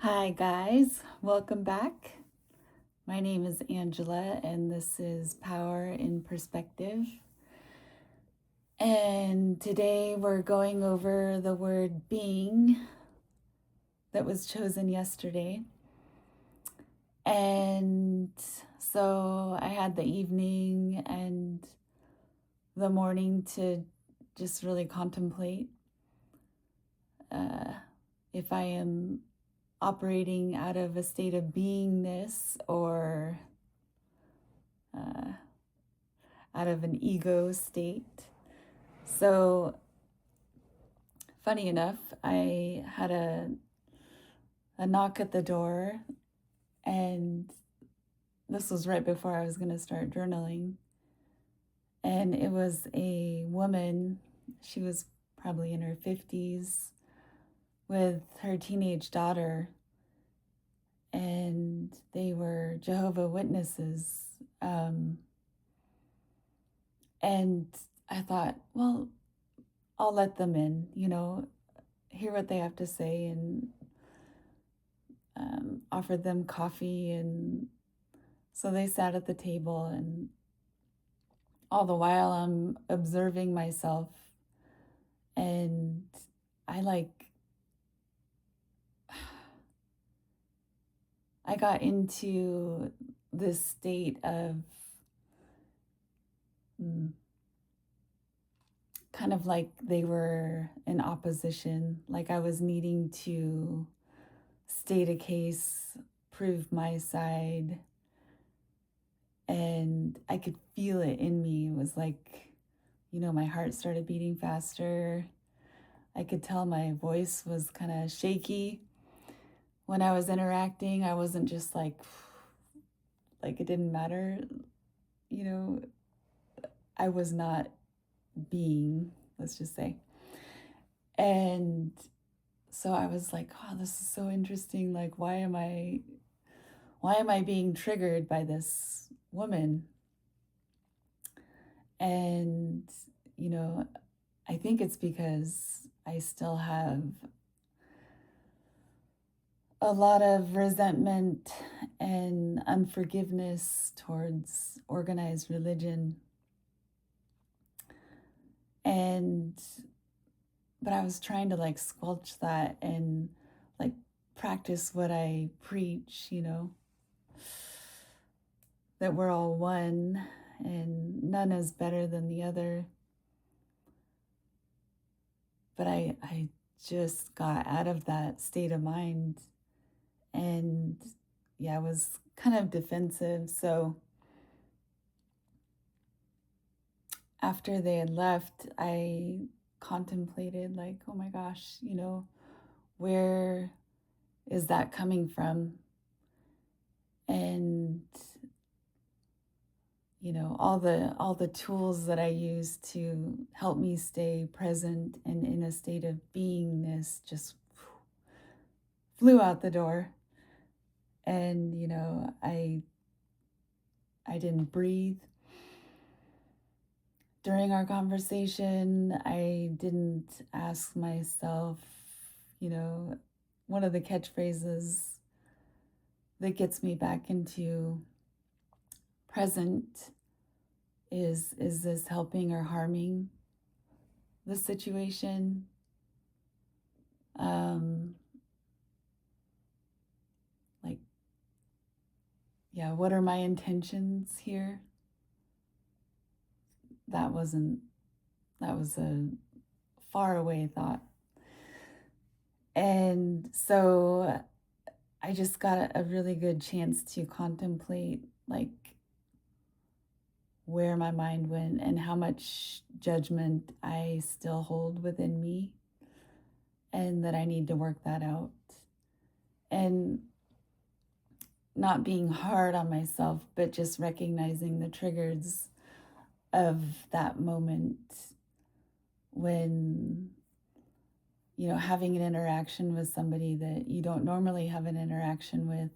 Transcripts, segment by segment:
Hi, guys. Welcome back. My name is Angela, and this is Power in Perspective. And today we're going over the word being that was chosen yesterday. And so I had the evening and the morning to just really contemplate if I am operating out of a state of beingness or out of an ego state. So, funny enough, I had a knock at the door, and this was right before I was going to start journaling. And it was a woman. She was probably in her 50s with her teenage daughter, and they were Jehovah's Witnesses. And I thought, well, I'll let them in, hear what they have to say, and offered them coffee. And so they sat at the table, and all the while I'm observing myself, and I I got into this state of kind of like they were in opposition, like I was needing to state a case, prove my side, and I could feel it in me. It was like, my heart started beating faster. I could tell my voice was kind of shaky when I was interacting. I wasn't just like it didn't matter, you know, I was not being, let's just say. And so I was like, oh, this is so interesting. Like, why am I being triggered by this woman? And, I think it's because I still have a lot of resentment and unforgiveness towards organized religion. But I was trying to squelch that and practice what I preach, that we're all one and none is better than the other. But I just got out of that state of mind, and I was kind of defensive. So after they had left, I contemplated oh my gosh, where is that coming from? And all the tools that I use to help me stay present and in a state of beingness just flew out the door. And I didn't breathe during our conversation. I didn't ask myself, one of the catchphrases that gets me back into present is this helping or harming the situation? What are my intentions here? That was a far away thought. And so I just got a really good chance to contemplate where my mind went and how much judgment I still hold within me, and that I need to work that out. And not being hard on myself, but just recognizing the triggers of that moment when, having an interaction with somebody that you don't normally have an interaction with,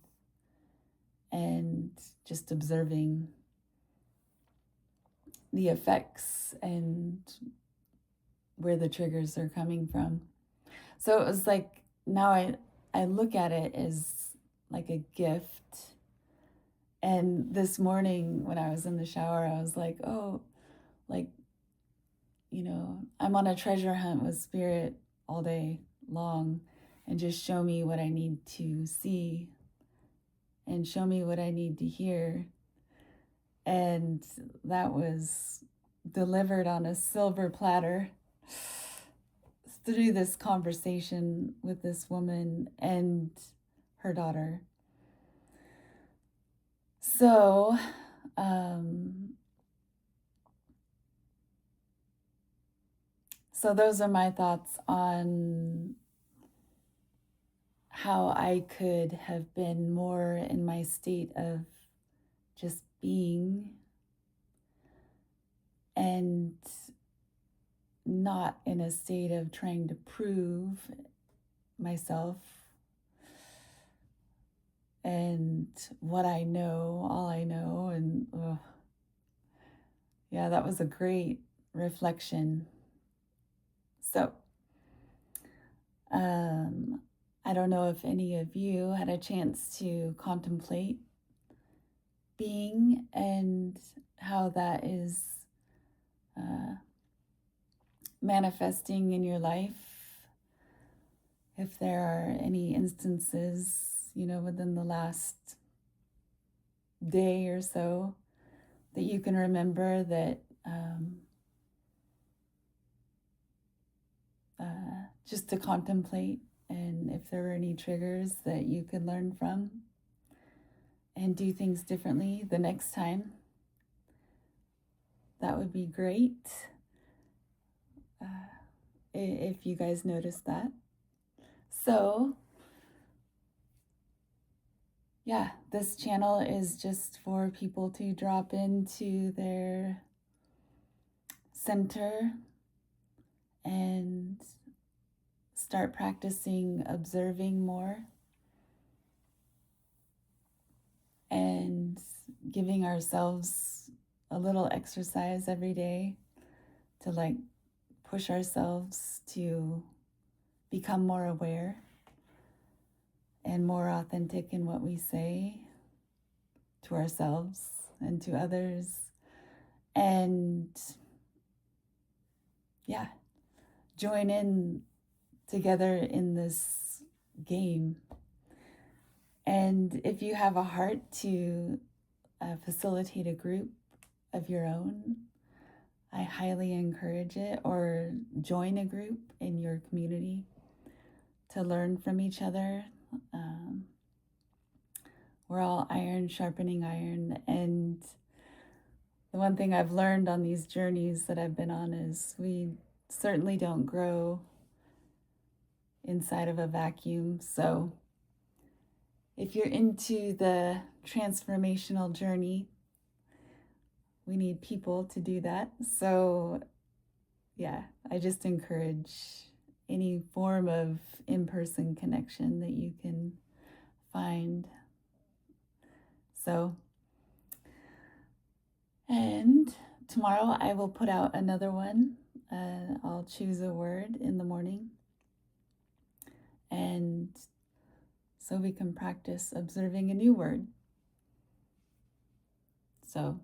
and just observing the effects and where the triggers are coming from. So it was like, now I I look at it as like a gift. And this morning when I was in the shower, I was like, oh, like, I'm on a treasure hunt with Spirit all day long, and just show me what I need to see and show me what I need to hear. And that was delivered on a silver platter through this conversation with this woman and her daughter. So, so those are my thoughts on how I could have been more in my state of just being and not in a state of trying to prove myself and what I know, all I know. And yeah, that was a great reflection. So, I don't know if any of you had a chance to contemplate being and how that is manifesting in your life. If there are any instances, within the last day or so that you can remember that just to contemplate, and if there were any triggers that you could learn from and do things differently the next time, that would be great. If you guys noticed that. So, yeah, this channel is just for people to drop into their center and start practicing observing more and giving ourselves a little exercise every day to push ourselves to become more aware and more authentic in what we say to ourselves and to others. And yeah, join in together in this game. And if you have a heart to facilitate a group of your own, I highly encourage it, or join a group in your community to learn from each other. We're all iron sharpening iron. And the one thing I've learned on these journeys that I've been on is we certainly don't grow inside of a vacuum. So if you're into the transformational journey, we need people to do that. So yeah, I just encourage any form of in-person connection that you can find. So, and tomorrow I will put out another one. I'll choose a word in the morning, and so we can practice observing a new word. So